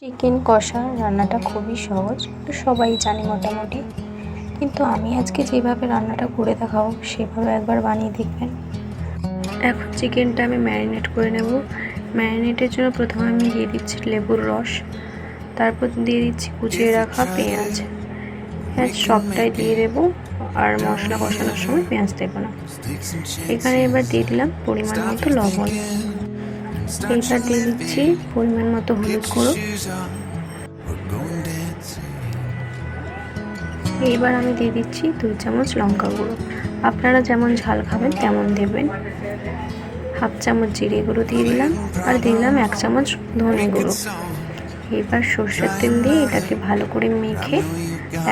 Chicken কষা রান্নাটা খুবই সহজ, সবাই জানে মোটামুটি। কিন্তু আমি আজকে যেভাবে রান্নাটা করে দেখাবো সেভাবে একবার বানিয়ে দেখবেন। এখন চিকেনটা আমি ম্যারিনেট করে নেব। ম্যারিনেটের জন্য প্রথমে আমি দিয়ে দিচ্ছি লেবুর রস, তারপর দিয়ে দিচ্ছি কুচিয়ে রাখা পেঁয়াজ। সবটাই দিয়ে দেবো, আর মশলা কষানোর সময় পেঁয়াজ দেবো না। এখানে এবার দিয়ে দিলাম পরিমাণ মতো লবণ। এইবার দিয়ে দিচ্ছি পরিমাণ মতো হলুদ গুঁড়ো। এইবার আমি দিয়ে দিচ্ছি 2 চামচ লঙ্কা গুঁড়ো। আপনারা যেমন ঝাল খাবেন তেমন দেবেন। হাফ চামচ জিরে গুঁড়ো দিয়ে দিলাম, আর দিলাম 1 চামচ ধনে গুঁড়ো। এবার সর্ষের তেল দিয়ে এটাকে ভালো করে মেখে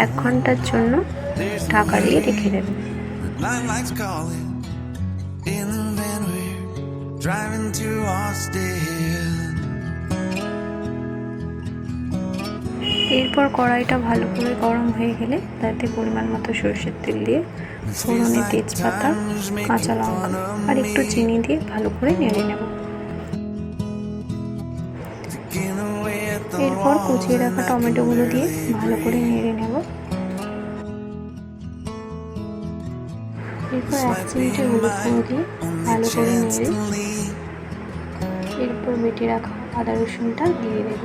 1 ঘন্টার জন্য ঢাকা দিয়ে রেখে দেবেন। এরপর কড়াইটা ভালো করে গরম হয়ে গেলে তাতে পরিমাণ মতো সরষের তেল দিয়ে ফোড়নে তেজপাতা, কাঁচা লঙ্কা আর একটু চিনি দিয়ে ভালো করে নেড়ে নেব। এরপর কুচিয়ে রাখা টমেটোগুলো দিয়ে ভালো করে নেড়ে নেব। এরপর 1 চিমটে হলুদ গুঁড়ো দিয়ে ভালো করে নেড়ে এরপর বেটে রাখা আদা রসুনটা দিয়ে দেব।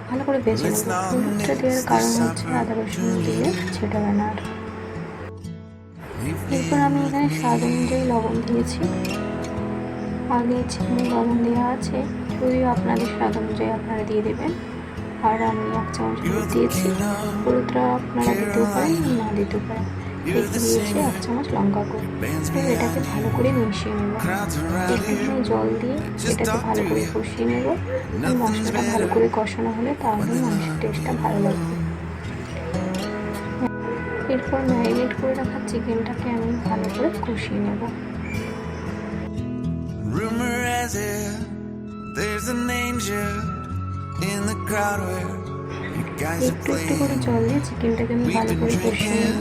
ভালো করে ভেজে নেব। হলুদটা দেওয়ার কারণ হচ্ছে আদা রসুন দিলে ছেটাবে না। এরপর আমি এখানে স্বাদ অনুযায়ী লবণ দিয়েছি। আগে চিকেনে লবণ দেওয়া আছে, যদিও আপনাদের স্বাদ অনুযায়ী আপনারা দিয়ে দেবেন। আর আমি 1 চামচ হলুদ দিয়েছি, হলুদটা আপনারা দিতেও পারেন না দিতেও পারেন। দিয়েছি 1 চামচ লঙ্কা গুঁড়ো। এটাকে ভালো করে মিশিয়ে নেব। এখানে জল দিয়ে এটাকে ভালো করে কষিয়ে নেব। মশলাটা ভালো করে কষানো হলে তাহলে মাংসের টেস্টটা ভালো লাগবে। এরপর ম্যারিনেট করে রাখা চিকেনটাকে আমি ভালো করে কষিয়ে নেব। একটু একটু করে জল দিয়ে চিকেনটাকে আমি ভালো করে কষিয়ে নেব।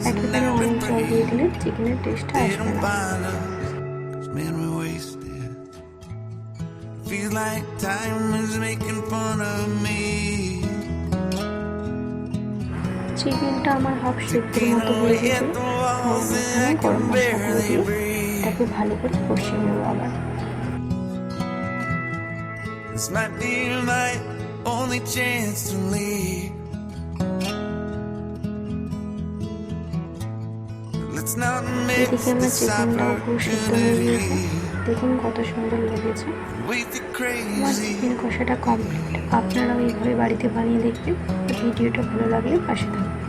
একেবারে অনেক জল দিয়ে দিলে চিকেনের টেস্টটা আসবে না। চিকেনটা আমার হাফ সেদ্ধের মতো হয়ে গেছে। গরম মশলাগুলো দিয়ে এটাকে ভালো করে কষিয়ে নেব আবার। এদিকে আমার চিকেনটাও পুরো সিদ্ধ হয়ে গিয়েছে। দেখুন কত সুন্দর লেগেছে। আমার চিকেন কষাটা কমপ্লিট। আপনারাও এইভাবে বাড়িতে বানিয়ে দেখবেন। ভিডিওটা ভালো লাগলে পাশে থাকবেন।